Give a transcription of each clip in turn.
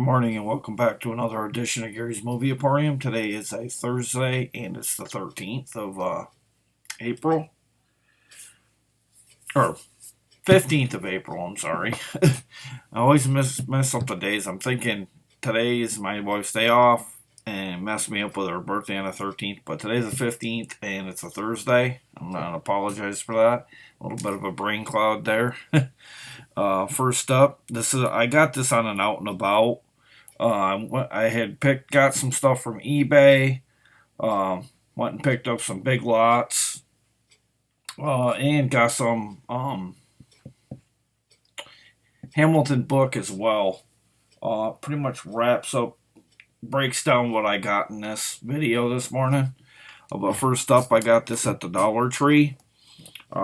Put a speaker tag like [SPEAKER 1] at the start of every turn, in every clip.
[SPEAKER 1] Good morning and welcome back to another edition of Gary's Movie Emporium. Today is a Thursday and it's the 13th of April. Or 15th of April, I'm sorry. I always mess up the days. I'm thinking today is my wife's day off and messed me up with her birthday on the 13th. But today's the 15th and it's a Thursday. I'm going to apologize for that. A little bit of a brain cloud there. First up, I got this on an out and about. I had got some stuff from eBay. Went and picked up some Big Lots. And got some Hamilton book as well. Pretty much breaks down what I got in this video this morning. But first up, I got this at the Dollar Tree.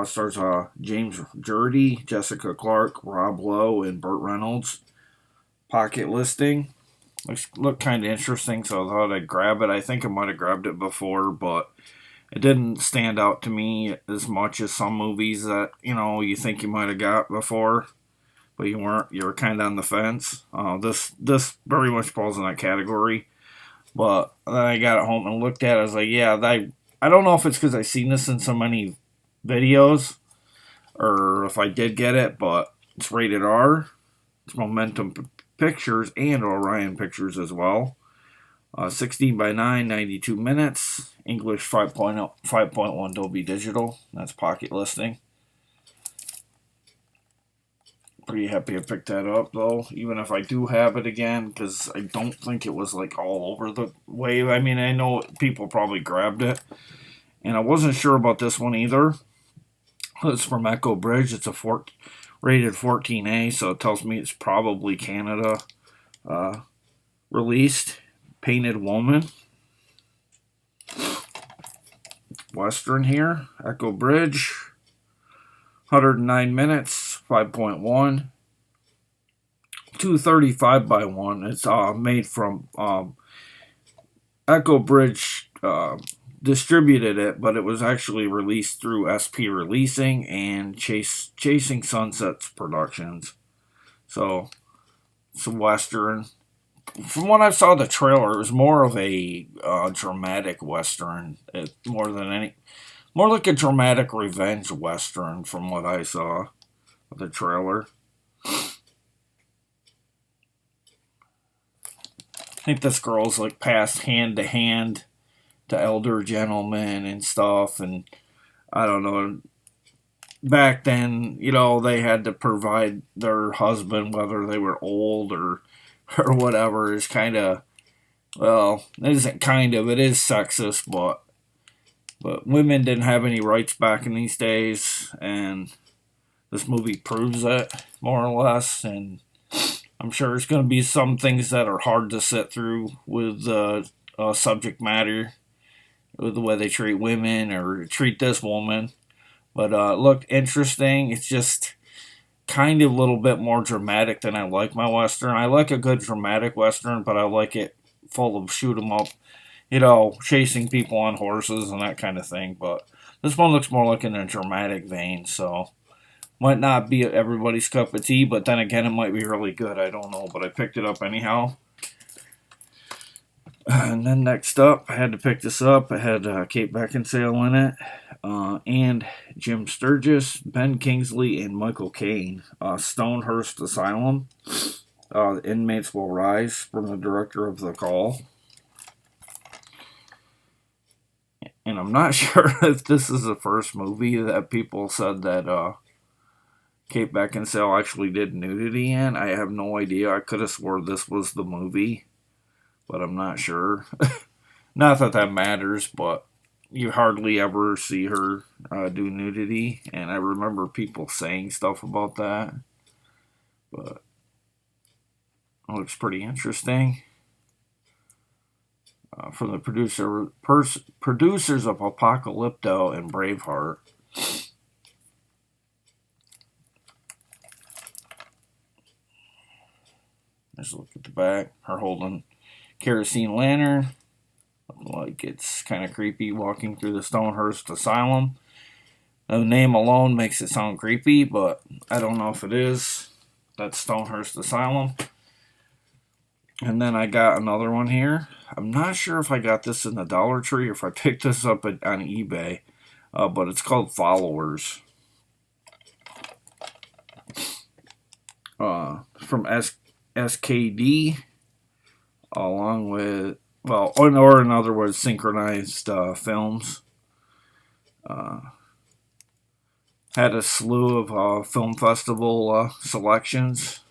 [SPEAKER 1] Stars James Jurdy, Jessica Clarke, Rob Lowe, and Burt Reynolds. Pocket listing. Looked kind of interesting, so I thought I'd grab it. I think I might have grabbed it before, but it didn't stand out to me as much as some movies that, you think you might have got before, but you weren't. You were kind of on the fence. This very much falls in that category. But then I got it home and looked at it. I was like, yeah, I don't know if it's because I've seen this in so many videos, or if I did get it, but it's rated R. It's Momentum Pictures and Orion Pictures as well. 16 by 9, 92 minutes. English 5.1 Dolby Digital. That's pocket listing. Pretty happy I picked that up though, even if I do have it again, because I don't think it was like all over the wave. I mean, I know people probably grabbed it, and I wasn't sure about this one either. It's from Echo Bridge. It's rated 14A, so it tells me it's probably Canada released. Painted Woman. Western here. Echo Bridge. 109 minutes. 5.1. 235 by 1. It's made from Echo Bridge distributed it, but it was actually released through SP Releasing and Chasing Sunsets Productions. So it's a Western. From what I saw the trailer, it was more of a dramatic Western. More like a dramatic revenge Western from what I saw of the trailer. I think this girl's like passed hand to hand to elder gentlemen and stuff, and I don't know. Back then, they had to provide their husband, whether they were old or whatever. Is kind of, well, it isn't kind of, it is sexist, but women didn't have any rights back in these days, and this movie proves it more or less. And I'm sure there's going to be some things that are hard to sit through with the subject matter, with the way they treat women or treat this woman. But it looked interesting. It's just kind of a little bit more dramatic than I like my Western. I like a good dramatic Western, but I like it full of shoot 'em up, chasing people on horses and that kind of thing. But this one looks more like in a dramatic vein, so might not be everybody's cup of tea, but then again, it might be really good. I don't know, but I picked it up anyhow. And then next up, I had to pick this up. I had Kate Beckinsale in it, and Jim Sturgis, Ben Kingsley, and Michael Caine. Stonehurst Asylum. The Inmates Will Rise, from the director of The Call. And I'm not sure if this is the first movie that people said that Kate Beckinsale actually did nudity in. I have no idea. I could have swore this was the movie, but I'm not sure. Not that that matters, but you hardly ever see her do nudity, and I remember people saying stuff about that, but it looks pretty interesting. From the producers of Apocalypto and Braveheart. Let's look at the back. Her holding kerosene lantern. Like it's kind of creepy walking through the Stonehurst Asylum. The name alone makes it sound creepy, but I don't know if it is. That's Stonehurst Asylum. And then I got another one here. I'm not sure if I got this in the Dollar Tree or if I picked this up on eBay, but it's called Followers. From SKD, along with, well, or in other words, Synchronized Films. Had a slew of film festival selections.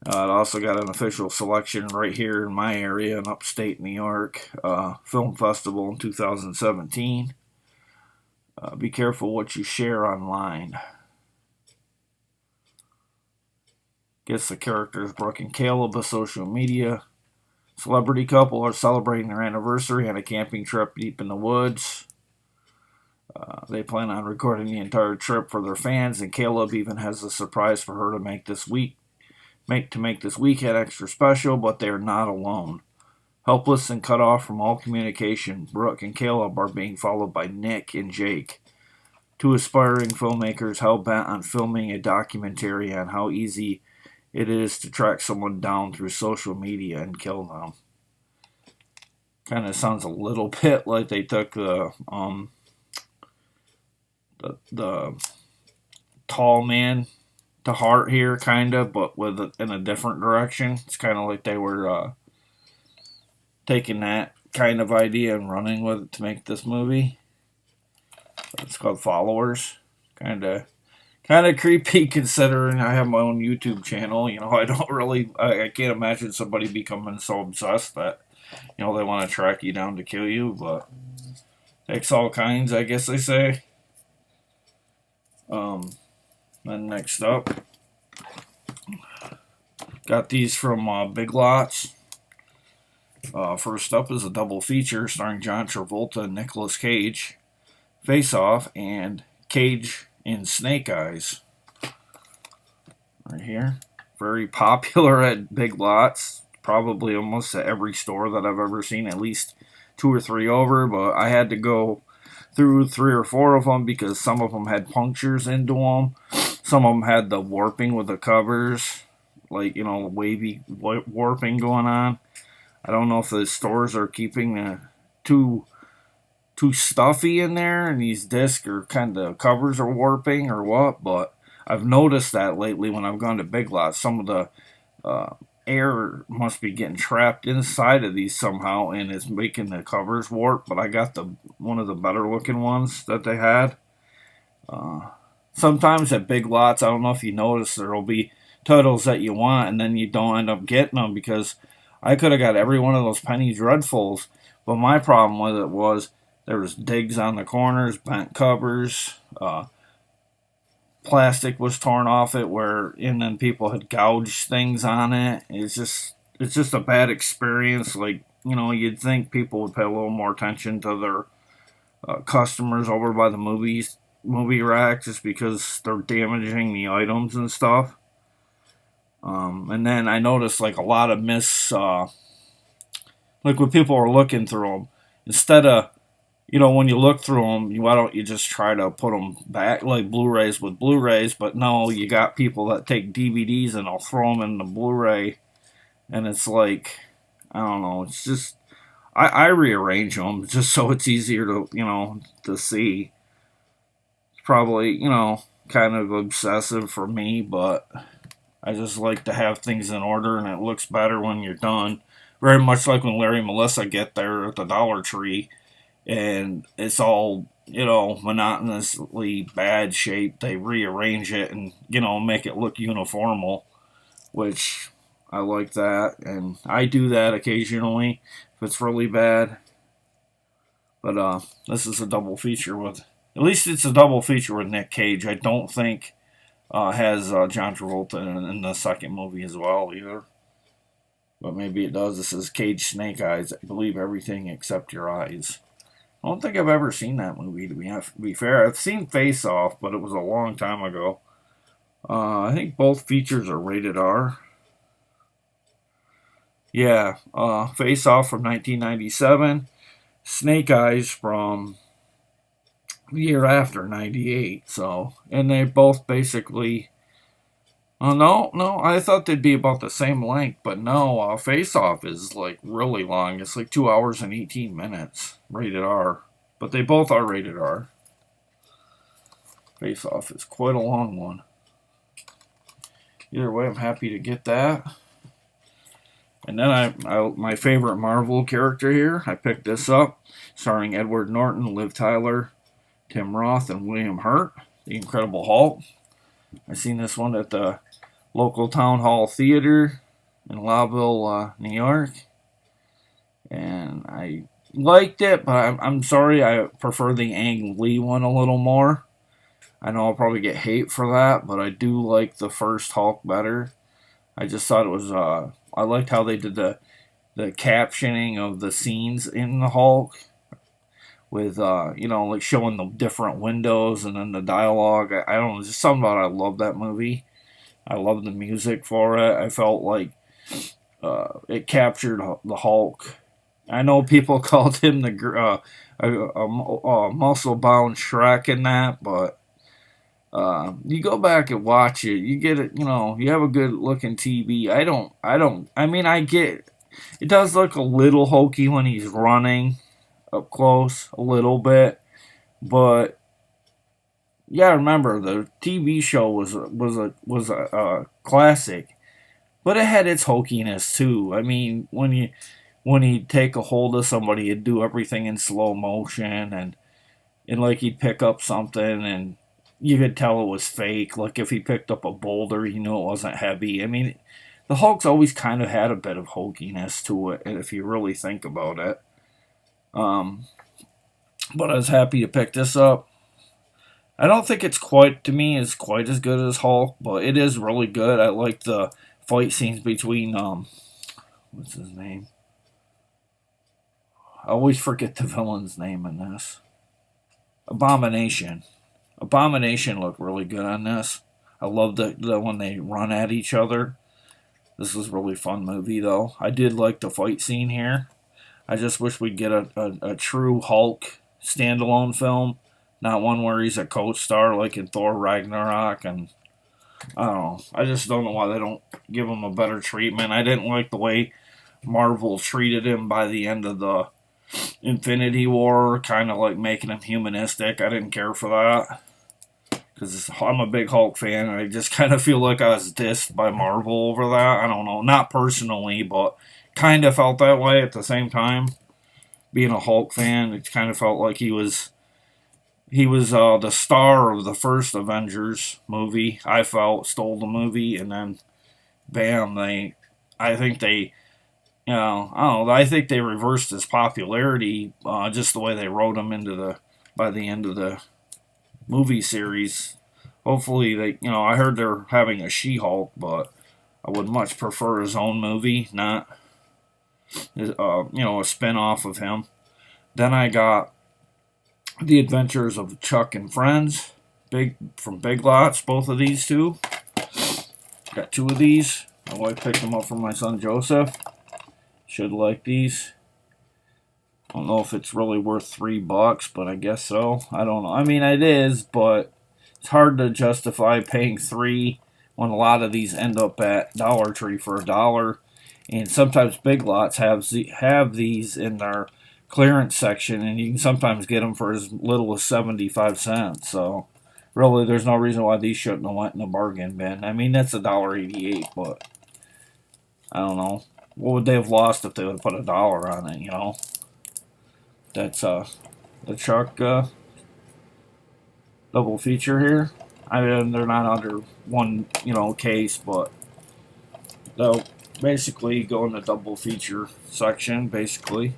[SPEAKER 1] It also got an official selection right here in my area in upstate New York, film festival in 2017. Be careful what you share online. Guess the characters Brooke and Caleb of social media. Celebrity couple are celebrating their anniversary on a camping trip deep in the woods. They plan on recording the entire trip for their fans, and Caleb even has a surprise for her to make this weekend extra special, but they are not alone. Helpless and cut off from all communication, Brooke and Caleb are being followed by Nick and Jake, two aspiring filmmakers hell-bent on filming a documentary on how easy it is to track someone down through social media and kill them. Kind of sounds a little bit like they took the tall man to heart here, kind of, but in a different direction. It's kind of like they were taking that kind of idea and running with it to make this movie. It's called Followers. Kind of creepy considering I have my own YouTube channel. You know, I can't imagine somebody becoming so obsessed that, you know, they want to track you down to kill you, but takes all kinds, I guess they say. Then next up, got these from Big Lots. First up is a double feature starring John Travolta and Nicolas Cage, Face Off, and Cage in Snake Eyes. Right here. Very popular at Big Lots. Probably almost at every store that I've ever seen, at least 2 or 3 over, but I had to go through 3 or 4 of them because some of them had punctures into them. Some of them had the warping with the covers, like, you know, wavy warping going on. I don't know if the stores are keeping the too stuffy in there and these discs are kind of covers are warping or what, but I've noticed that lately when I've gone to Big Lots. Some of the air must be getting trapped inside of these somehow and it's making the covers warp, but I got one of the better looking ones that they had. Sometimes at Big Lots, I don't know if you notice, there will be titles that you want and then you don't end up getting them because I could have got every one of those Penny Dreadfuls, but my problem with it was there was digs on the corners, bent covers, plastic was torn off it and then people had gouged things on it. It's just a bad experience. Like, you know, you'd think people would pay a little more attention to their customers over by the movie rack just because they're damaging the items and stuff. And then I noticed like a lot of like when people are looking through them, instead of, you know, when you look through them, why don't you just try to put them back like Blu-rays with Blu-rays? But no, you got people that take DVDs and they'll throw them in the Blu-ray, and it's like, I don't know, it's just, I rearrange them just so it's easier to, you know, to see. It's probably, you know, kind of obsessive for me, but I just like to have things in order, and it looks better when you're done. Very much like when Larry and Melissa get there at the Dollar Tree, and it's all, you know, monotonously bad shape. They rearrange it and, you know, make it look uniformal, which I like that, and I do that occasionally if it's really bad. But this is a double feature with, at least it's a double feature with Nick Cage. I don't think has John Travolta in the second movie as well either. But maybe it does. This is Cage Snake Eyes. I believe everything except your eyes. I don't think I've ever seen that movie, to be fair. I've seen Face Off, but it was a long time ago. I think both features are rated R. Yeah, Face Off from 1997. Snake Eyes from the year after, 98. So, and they both basically Oh no, no, I thought they'd be about the same length, but no, Face Off is like really long. It's like 2 hours and 18 minutes, rated R. But they both are rated R. Face Off is quite a long one. Either way, I'm happy to get that. And then my favorite Marvel character here, I picked this up, starring Edward Norton, Liv Tyler, Tim Roth, and William Hurt, The Incredible Hulk. I seen this one at the local town hall theater in Lowville, New York, and I liked it, but I'm sorry, I prefer the Ang Lee one a little more. I know I'll probably get hate for that, but I do like the first Hulk better. I just thought it was I liked how they did the captioning of the scenes in the Hulk with like showing the different windows and then the dialogue. I don't know, just something about it. I love that movie. I love the music for it. I felt like it captured the Hulk. I know people called him the muscle-bound Shrek in that, but you go back and watch it, you get it. You have a good-looking TV. I mean, I get it does look a little hokey when he's running up close, a little bit, but you gotta remember the TV show was a classic, but it had its hokiness too. I mean, when he'd take a hold of somebody, he'd do everything in slow motion, and like he'd pick up something, and you could tell it was fake. Like if he picked up a boulder, you knew it wasn't heavy. I mean, the Hulk's always kind of had a bit of hokiness to it, if you really think about it. But I was happy to pick this up. I don't think it's quite, to me, is quite as good as Hulk, but it is really good. I like the fight scenes between, what's his name? I always forget the villain's name in this. Abomination. Abomination looked really good on this. I love the when they run at each other. This was a really fun movie, though. I did like the fight scene here. I just wish we'd get a true Hulk standalone film, not one where he's a co-star like in Thor Ragnarok. And I don't know. I just don't know why they don't give him a better treatment. I didn't like the way Marvel treated him by the end of the Infinity War, kind of like making him humanistic. I didn't care for that because I'm a big Hulk fan, and I just kind of feel like I was dissed by Marvel over that. I don't know, not personally, but kind of felt that way at the same time. Being a Hulk fan, it kind of felt like he was the star of the first Avengers movie. I felt stole the movie, and then bam, I think they. I don't know. I think they reversed his popularity just the way they wrote him by the end of the movie series. Hopefully, I heard they're having a She-Hulk, but I would much prefer his own movie, not, a spin-off of him. Then I got The Adventures of Chuck and Friends, from Big Lots, both of these two. Got two of these. My wife picked them up for my son Joseph. Should like these. I don't know if it's really worth $3, but I guess so. I don't know. I mean, it is, but it's hard to justify paying $3 when a lot of these end up at Dollar Tree for $1. And sometimes Big Lots have these in their clearance section, and you can sometimes get them for as little as 75 cents. So really, there's no reason why these shouldn't have went in the bargain bin. I mean, that's $1.88, but I don't know. What would they have lost if they would have put $1 on it, That's the Chuck double feature here. I mean, they're not under one, case, but they'll basically go in the double feature section, basically.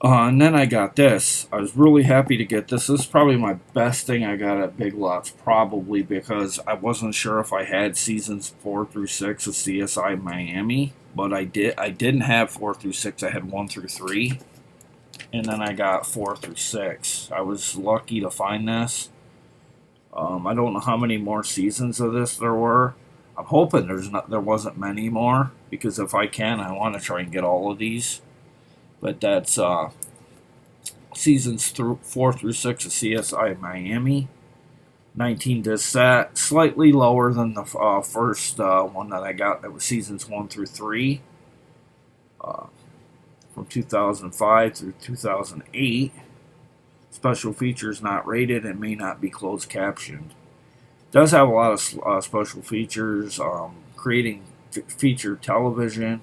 [SPEAKER 1] And then I got this. I was really happy to get this. This is probably my best thing I got at Big Lots, probably because I wasn't sure if I had seasons 4 through 6 of CSI Miami, but I did. I didn't have 4 through 6. I had 1 through 3, and then I got 4 through 6. I was lucky to find this. I don't know how many more seasons of this there were. I'm hoping there wasn't many more, because if I can, I want to try and get all of these. But that's seasons 4 through 6 of CSI Miami. 19 disc set, slightly lower than the first one that I got. That was seasons 1 through 3, uh, from 2005 through 2008. Special features not rated and may not be closed captioned. Does have a lot of special features, creating feature television,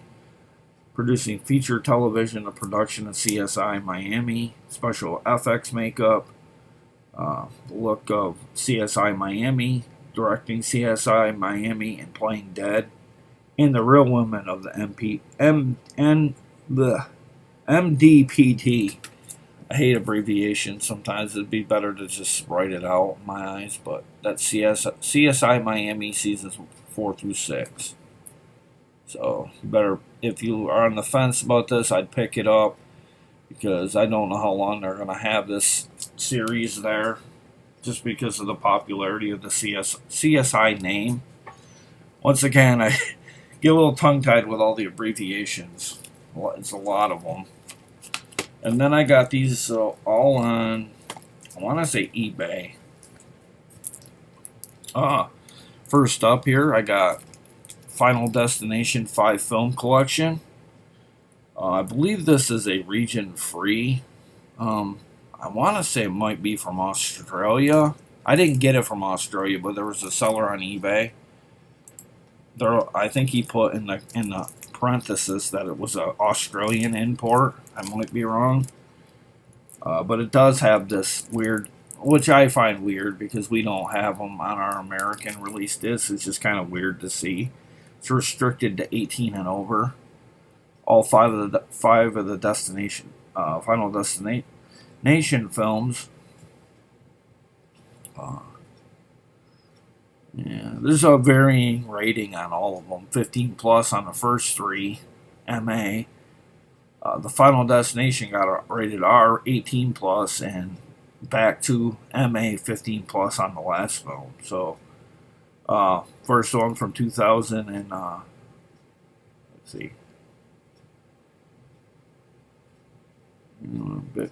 [SPEAKER 1] producing feature television, the production of CSI Miami, special FX makeup, the look of CSI Miami, directing CSI Miami and playing dead, and the real women of the MDPT. I hate abbreviations. Sometimes it'd be better to just write it out in my eyes, but that's CSI Miami seasons 4 through 6. So you better, if you are on the fence about this, I'd pick it up, because I don't know how long they're going to have this series there, just because of the popularity of the CSI name. Once again, I get a little tongue-tied with all the abbreviations. It's a lot of them. And then I got these all on, I want to say eBay. First up here, I got Final Destination 5 film collection. I believe this is a region free. I want to say it might be from Australia. I didn't get it from Australia, but there was a seller on eBay. I think he put in the parenthesis that it was an Australian import. I might be wrong. But it does have this weird, which I find weird because we don't have them on our American release discs. It's just kind of weird to see. It's restricted to 18 and over. All five of the destination, Final Destination films. Yeah, there's a varying rating on all of them. 15 plus on the first 3, MA. The Final Destination got a rated R, 18 plus, and back to MA, 15 plus on the last film. So, first one from 2000 and let's see.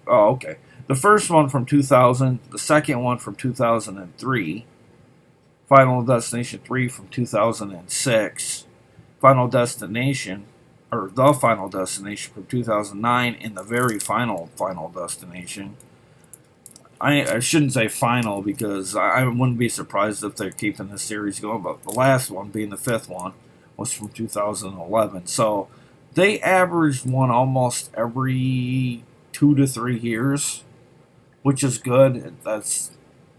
[SPEAKER 1] Oh, okay. The first one from 2000, the second one from 2003. Final Destination 3 from 2006, Final Destination, or The Final Destination from 2009, and the very Final Destination. I shouldn't say final, because I wouldn't be surprised if they're keeping the series going, but the last one, being the 5th one, was from 2011. So they averaged one almost every 2 to 3 years, which is good. That's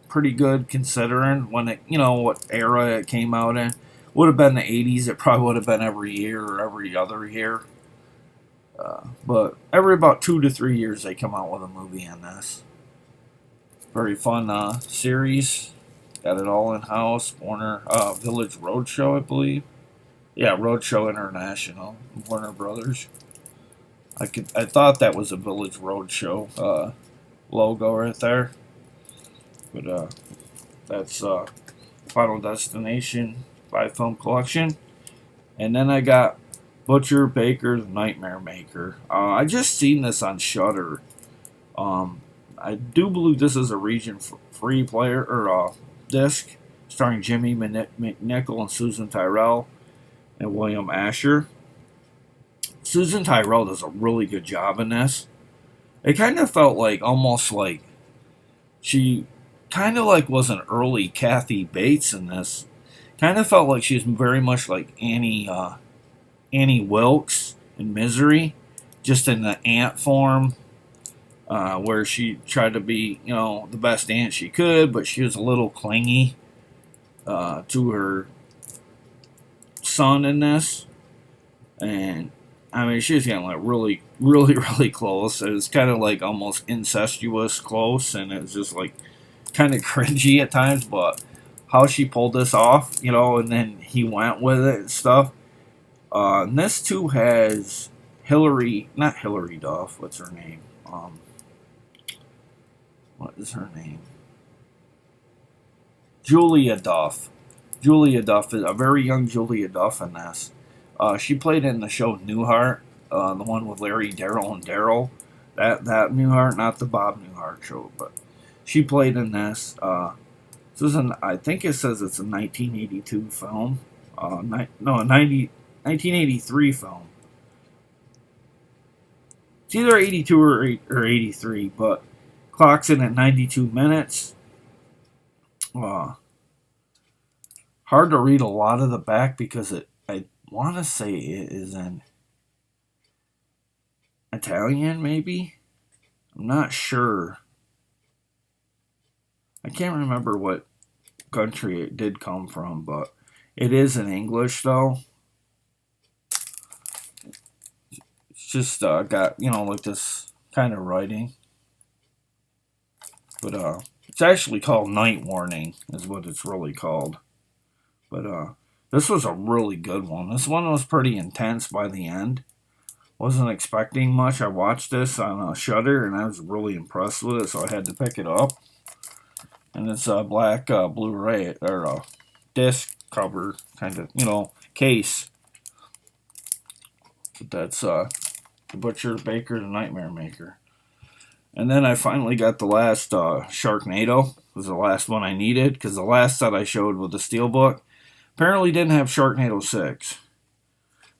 [SPEAKER 1] pretty good considering when it, what era it came out in. Would have been the 80s. It probably would have been every year or every other year. But every about 2 to 3 years they come out with a movie on this. Very fun series. Got it all in house. Warner Village Roadshow, I believe. Yeah, Roadshow International. Warner Brothers. I thought that was a Village Roadshow logo right there. But that's Final Destination 5 film collection. And then I got Butcher Baker's Nightmare Maker. I just seen this on Shudder. I do believe this is a region free player or disc, starring Jimmy McNichol and Susan Tyrrell and William Asher. Susan Tyrrell does a really good job in this. It kind of felt like almost like she kind of like was an early Kathy Bates in this. Kind of felt like she's very much like Annie Wilkes in Misery, just in the aunt form, where she tried to be, the best aunt she could, but she was a little clingy to her son in this. And I mean, she was getting like really, really, really close. It was kind of like almost incestuous close, and it was just like kind of cringy at times, but how she pulled this off, and then he went with it and stuff. And this too has not Hillary Duff, what's her name? What is her name? Julia Duff. Julia Duff is a very young Julia Duff in this. She played in the show Newhart, the one with Larry, Darryl, and Daryl. That Newhart, not the Bob Newhart show, but she played in this. This is I think it says it's a 1982 film. No, a 1983 film. It's either 82 or 83, but clocks in at 92 minutes. Uh, Hard to read a lot of the back because I want to say it is in Italian, maybe? I'm not sure. I can't remember what country it did come from, but it is in English, though. It's just got, like this kind of writing. But it's actually called Night Warning, is what it's really called. But this was a really good one. This one was pretty intense by the end. Wasn't expecting much. I watched this on Shudder, and I was really impressed with it, so I had to pick it up. And it's a black Blu-ray or disc cover kind of, case. But that's The Butcher, the Baker, the Nightmare Maker. And then I finally got the last Sharknado. It was the last one I needed, because the last that I showed with the Steelbook apparently didn't have Sharknado 6.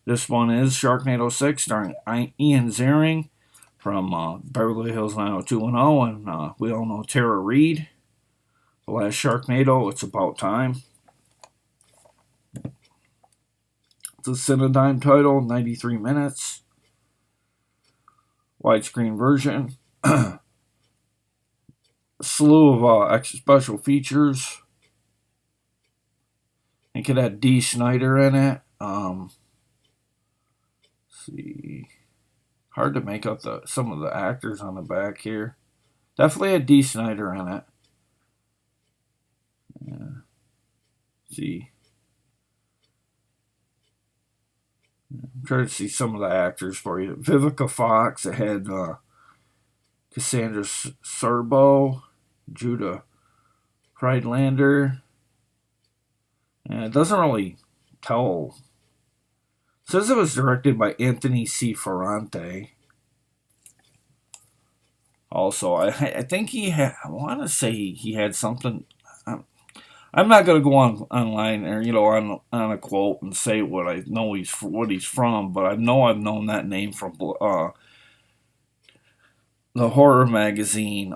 [SPEAKER 1] This one is Sharknado 6, starring Ian Ziering from Beverly Hills 90210, and we all know Tara Reid. The last Sharknado, It's About Time. It's a Cinedigm title, 93 minutes. Widescreen version. A slew of extra special features. I think it had Dee Snider in it. See, hard to make up some of the actors on the back here. Definitely had Dee Snider in it. Yeah. See, I'm trying to see some of the actors for you. Vivica Fox. It had Cassandra Serbo, Judah Friedlander. And it doesn't really tell. It says it was directed by Anthony C. Ferrante. Also, I think I want to say he had something. I'm not going to go online or on a quote and say what I know what he's from, but I know I've known that name from the horror magazine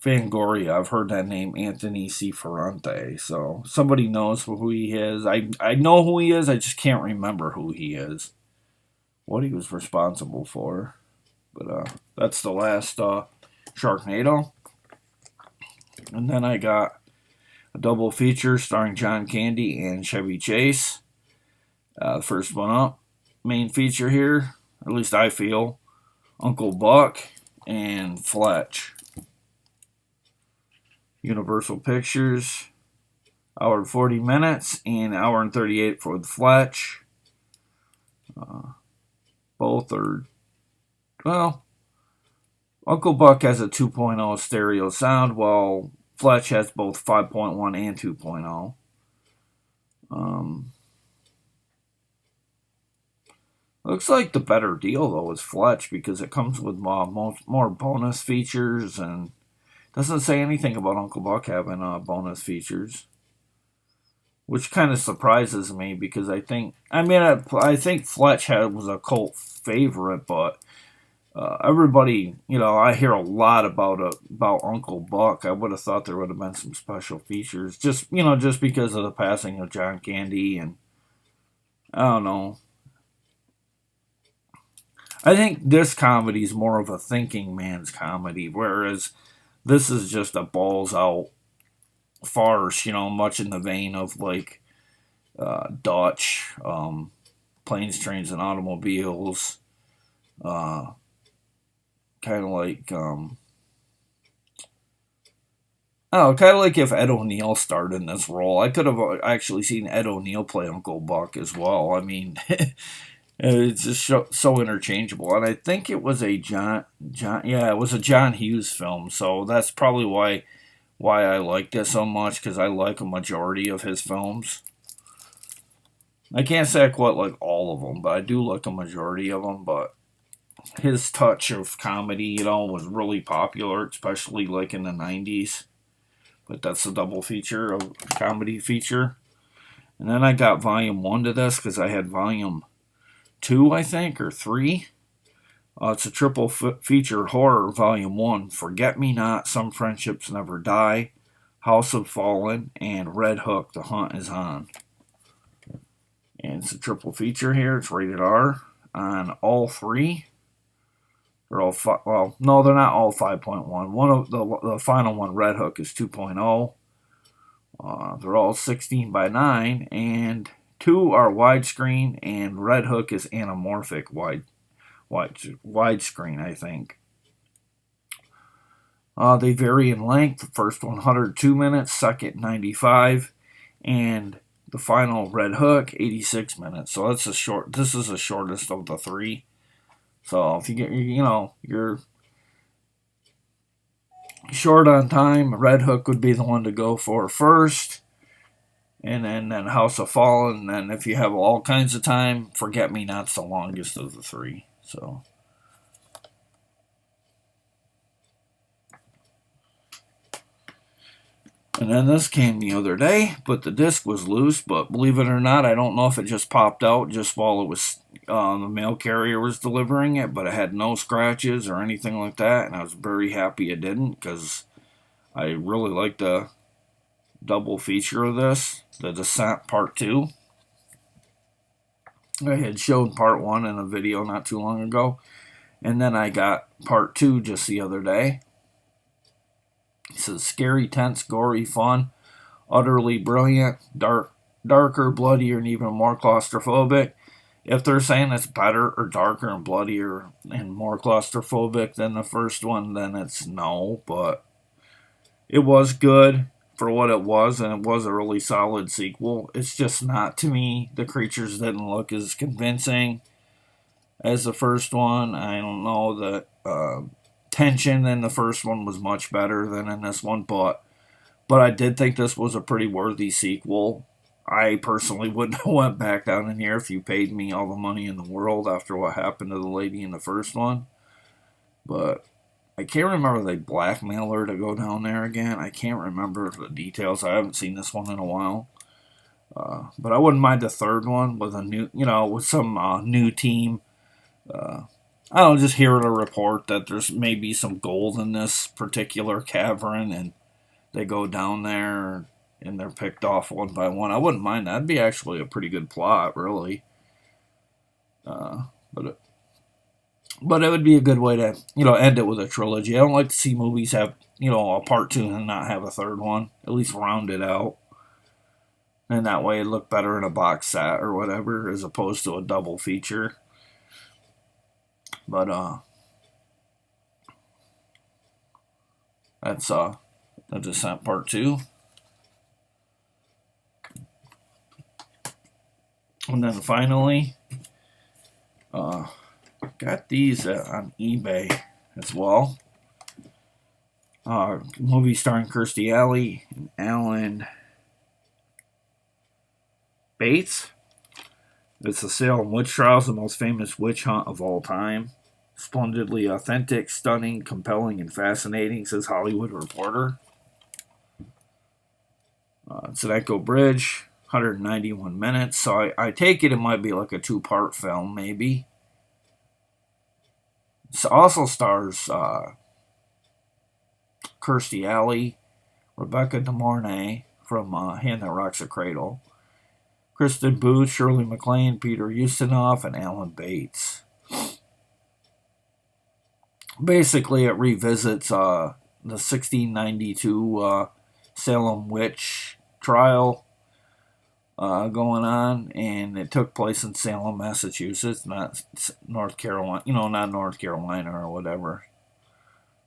[SPEAKER 1] Fangoria. I've heard that name, Anthony C. Ferrante. So somebody knows who he is. I know who he is. I just can't remember who he is, what he was responsible for. But that's the last Sharknado. And then I got a double feature starring John Candy and Chevy Chase. The first one up, main feature here, at least I feel, Uncle Buck and Fletch. Universal Pictures, hour and 40 minutes, and hour and 38 for the Fletch. Both are, well, Uncle Buck has a 2.0 stereo sound, while Fletch has both 5.1 and 2.0. Looks like the better deal, though, is Fletch, because it comes with more bonus features, and doesn't say anything about Uncle Buck having bonus features, which kind of surprises me, because I think Fletch was a cult favorite, but everybody, I hear a lot about Uncle Buck. I would have thought there would have been some special features, just because of the passing of John Candy, and I don't know. I think this comedy is more of a thinking man's comedy, whereas this is just a balls out farce, much in the vein of like Dutch, Planes, Trains, and Automobiles. Kind of like, kind of like if Ed O'Neill starred in this role. I could have actually seen Ed O'Neill play Uncle Buck as well. I mean, it's just so interchangeable. And I think it was a it was a John Hughes film. So that's probably why I liked it so much, because I like a majority of his films. I can't say I quite like all of them, but I do like a majority of them. But his touch of comedy, was really popular, especially like in the 90s. but that's a double feature, a comedy feature. And then I got volume 1 to this because I had volume 2, I think, or 3. It's a triple feature horror, volume 1, Forget Me Not, Some Friendships Never Die, House of Fallen, and Red Hook, The Hunt Is On. And it's a triple feature here. It's rated R on all 3. They're all well, no, they're not all 5.1. One of the final one, Red Hook, is 2.0. They're all 16 by 9, and 2 are widescreen, and Red Hook is anamorphic widescreen, I think. They vary in length. The first 102 minutes, second 95, and the final Red Hook 86 minutes. So that's this is the shortest of the 3. So if you get, you're short on time, Red Hook would be the one to go for first. And then House of Fallen. And then if you have all kinds of time, Forget Me Not's the longest of the 3. So. And then this came the other day, but the disc was loose. But believe it or not, I don't know if it just popped out just while it was the mail carrier was delivering it, but it had no scratches or anything like that, and I was very happy it didn't because I really like the double feature of this, The Descent Part 2. I had shown Part 1 in a video not too long ago, and then I got Part 2 just the other day. It says scary, tense, gory, fun, utterly brilliant, darker, bloodier, and even more claustrophobic. If they're saying it's better or darker and bloodier and more claustrophobic than the first one, then it's no, but it was good for what it was, and it was a really solid sequel. It's just not, to me, the creatures didn't look as convincing as the first one. I don't know, the tension in the first one was much better than in this one, but I did think this was a pretty worthy sequel. I personally wouldn't have went back down in here if you paid me all the money in the world after what happened to the lady in the first one. But I can't remember, they blackmailed her to go down there again. I can't remember the details. I haven't seen this one in a while. But I wouldn't mind the third one with a new, with some new team. I don't know, just hearing a report that there's maybe some gold in this particular cavern, and they go down there and they're picked off one by one. I wouldn't mind that. That'd be actually a pretty good plot, really. But it would be a good way to, end it with a trilogy. I don't like to see movies have, a part 2 and not have a third one. At least round it out. And that way it'd look better in a box set or whatever, as opposed to a double feature. But, that's, The Descent Part 2. And then finally, got these on eBay as well. Movie starring Kirstie Alley and Alan Bates. It's the Salem Witch Trials, the most famous witch hunt of all time. Splendidly authentic, stunning, compelling, and fascinating, says Hollywood Reporter. It's an Echo Bridge, 191 minutes. So I take it might be like a 2-part film, maybe. It also stars Kirstie Alley, Rebecca De Mornay from Hand That Rocks a Cradle, Kristen Booth, Shirley MacLaine, Peter Ustinov, and Alan Bates. Basically, it revisits the 1692 Salem witch trial going on, and it took place in Salem, Massachusetts, not North Carolina, not North Carolina or whatever,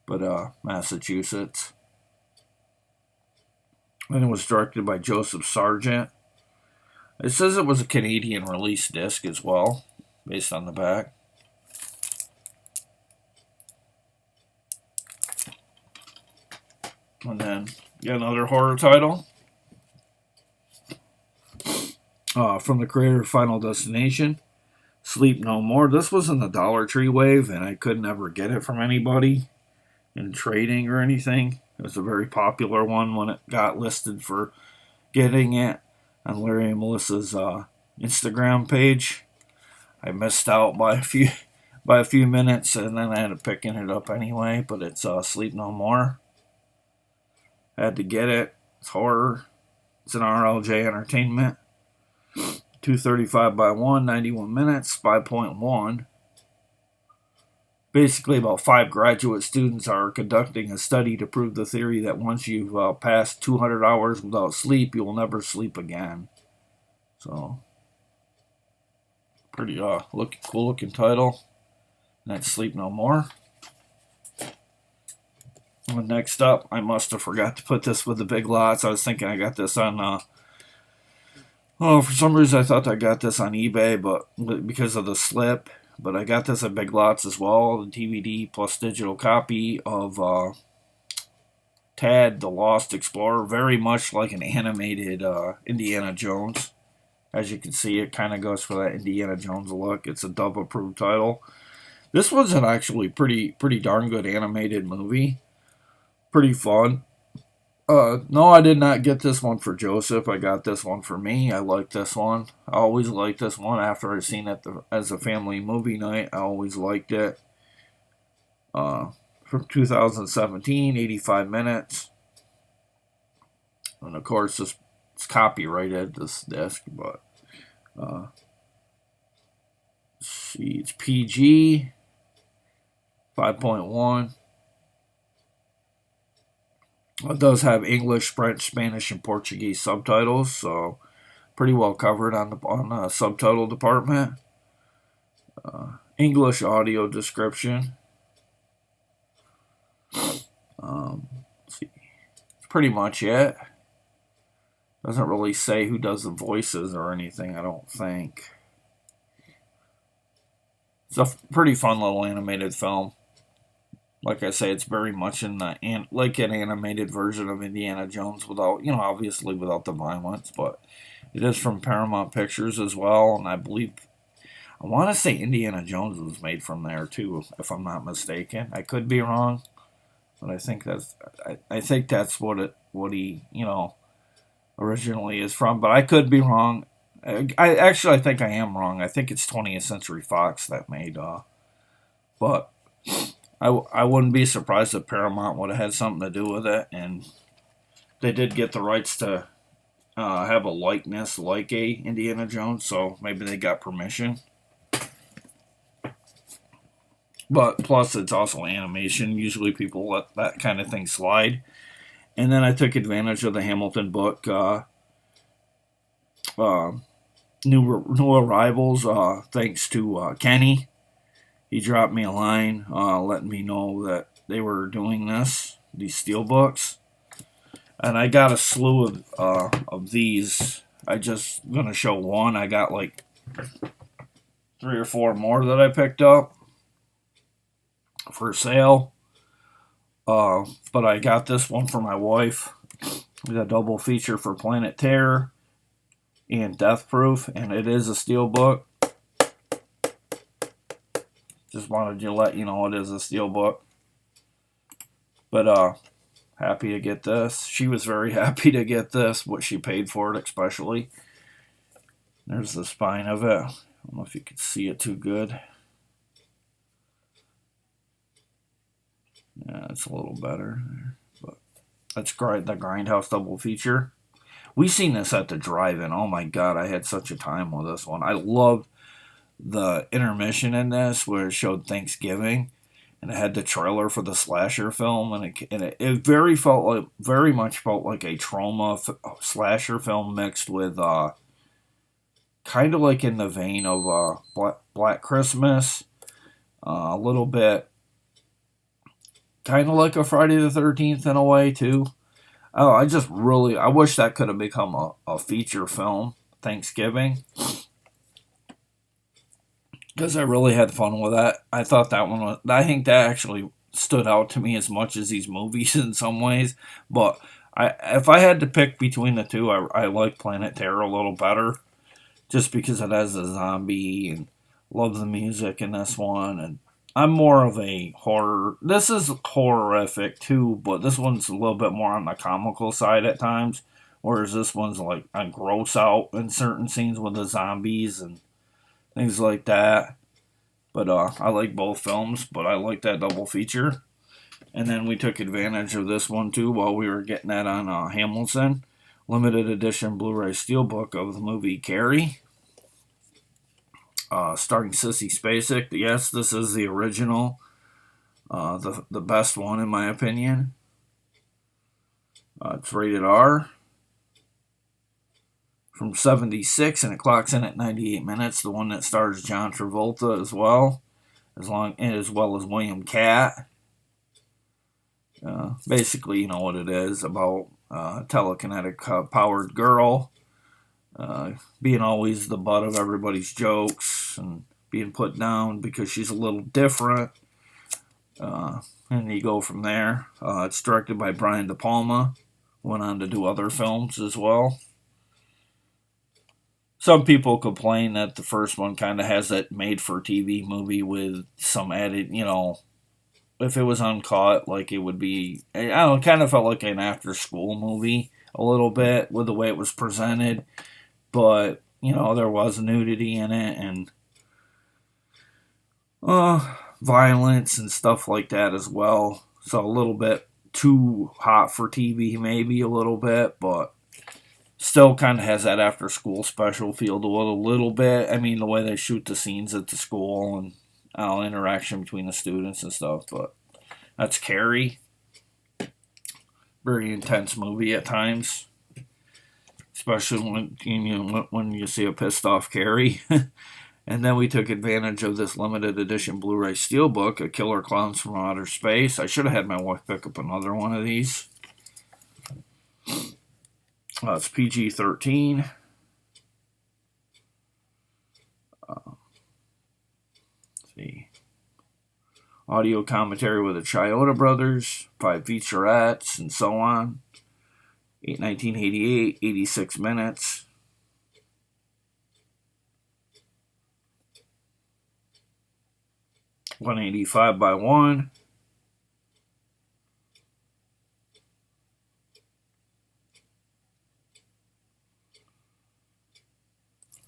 [SPEAKER 1] but Massachusetts. And it was directed by Joseph Sargent. It says it was a Canadian release disc as well, based on the back. And then, another horror title. From the creator of Final Destination, Sleep No More. This was in the Dollar Tree wave, and I could never get it from anybody in trading or anything. It was a very popular one when it got listed for getting it on Larry and Melissa's Instagram page. I missed out by a few minutes, and then I ended up picking it up anyway. But it's Sleep No More. Had to get it. It's horror. It's an RLJ Entertainment. 235 by 1, 91 minutes, 5.1. Basically, about 5 graduate students are conducting a study to prove the theory that once you've passed 200 hours without sleep, you will never sleep again. So, pretty cool looking title. And that's Sleep No More. And next up, I must have forgot to put this with the Big Lots. I was thinking I got this on. For some reason I thought I got this on eBay, but because of the slip. But I got this at Big Lots as well. The DVD plus digital copy of Tad, the Lost Explorer. Very much like an animated Indiana Jones. As you can see, it kind of goes for that Indiana Jones look. It's a Dove-approved title. This was an actually pretty darn good animated movie. Pretty fun. No, I did not get this one for Joseph. I got this one for me. I like this one. I always liked this one after I've seen it as a family movie night. I always liked it. From 2017, 85 minutes. And of course, it's copyrighted, this disc, but see, it's PG 5.1. It does have English, French, Spanish, and Portuguese subtitles, so pretty well covered on the subtitle department. English audio description. Let's see, that's pretty much it. Doesn't really say who does the voices or anything, I don't think. It's a pretty fun little animated film. Like I say, it's very much like an animated version of Indiana Jones without, obviously without the violence, but it is from Paramount Pictures as well, and I want to say Indiana Jones was made from there too, if I'm not mistaken. I could be wrong, but I think that's what he originally is from, but I could be wrong. I think I am wrong. I think it's 20th Century Fox that made, but I wouldn't be surprised if Paramount would have had something to do with it, and they did get the rights to have a likeness like a Indiana Jones, so maybe they got permission. But plus, it's also animation. Usually people let that kind of thing slide. And then I took advantage of the Hamilton book, new arrivals, thanks to Kenny. He dropped me a line letting me know that they were doing these Steelbooks. And I got a slew of these. I just going to show one. I got like 3 or 4 more that I picked up for sale. But I got this one for my wife. It's a double feature for Planet Terror and Death Proof. And it is a Steelbook. Just wanted to let you know it is a Steelbook. But happy to get this. She was very happy to get this. What she paid for it, especially. There's the spine of it. I don't know if you can see it too good. Yeah, it's a little better there. But that's the Grindhouse double feature. We seen this at the drive-in. Oh my god, I had such a time with this one. I loved the intermission in this where it showed Thanksgiving, and it had the trailer for the slasher film, and it very much felt like a trauma slasher film mixed with kind of like in the vein of Black Christmas, a little bit kind of like a Friday the 13th in a way too. Oh, I wish that could have become a feature film, Thanksgiving. Because I really had fun with that. I thought that one I think that actually stood out to me as much as these movies in some ways. But if I had to pick between the two, I like Planet Terror a little better. Just because it has a zombie, and love the music in this one. And I'm more of a horror. This is horrific too, but this one's a little bit more on the comical side at times. Whereas this one's like on gross out in certain scenes with the zombies and things like that. But I like both films, but I like that double feature. And then we took advantage of this one too while we were getting that on Hamilton. Limited edition Blu-ray Steelbook of the movie Carrie. Starring Sissy Spacek. Yes, this is the original. The best one in my opinion. It's rated R. From 76 and it clocks in at 98 minutes. The one that stars John Travolta as well. As well as William Catt. Basically, you know what it is about telekinetic powered girl being always the butt of everybody's jokes and being put down because she's a little different. And you go from there. It's directed by Brian De Palma. Went on to do other films as well. Some people complain that the first one kind of has that made-for-TV movie with some added, you know, if it was uncut, like it would be, I don't know, it kind of felt like an after-school movie a little bit with the way it was presented. But, you know, there was nudity in it and violence and stuff like that as well. So a little bit too hot for TV, maybe a little bit, but still kind of has that after school special feel to it a little bit. I mean, the way they shoot the scenes at the school and interaction between the students and stuff. But that's Carrie. Very intense movie at times, especially when you see a pissed off Carrie. And then we took advantage of this limited edition Blu-ray Steelbook, A Killer Clowns from Outer Space. I should have had my wife pick up another one of these. It's PG-13. Let's see. Audio commentary with the Chioda Brothers, 5 featurettes, and so on. 1988, 86 minutes. $185 by 1.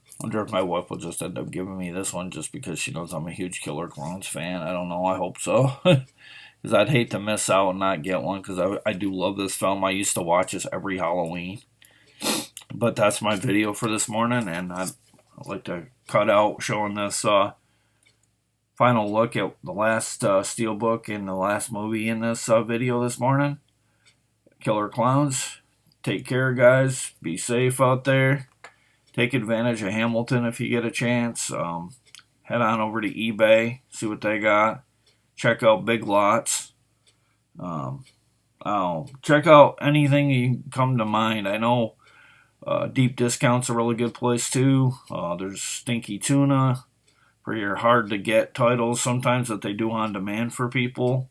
[SPEAKER 1] I wonder if my wife will just end up giving me this one just because she knows I'm a huge Killer Clowns fan. I don't know. I hope so. Because I'd hate to miss out and not get one because I do love this film. I used to watch this every Halloween. But that's my video for this morning. And I'd like to cut out showing this final look at the last Steelbook and the last movie in this video this morning. Killer Clowns. Take care, guys. Be safe out there. Take advantage of Hamilton if you get a chance. Head on over to eBay, see what they got. Check out Big Lots. Check out anything you come to mind. I know Deep Discount's a really good place too. There's Stinky Tuna for your hard to get titles sometimes that they do on demand for people.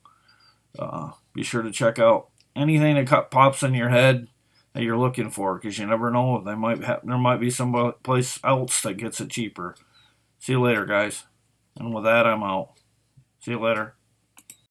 [SPEAKER 1] Be sure to check out anything that pops in your head that you're looking for, because you never know, there might be some place else that gets it cheaper. See you later, guys. And with that, I'm out. See you later.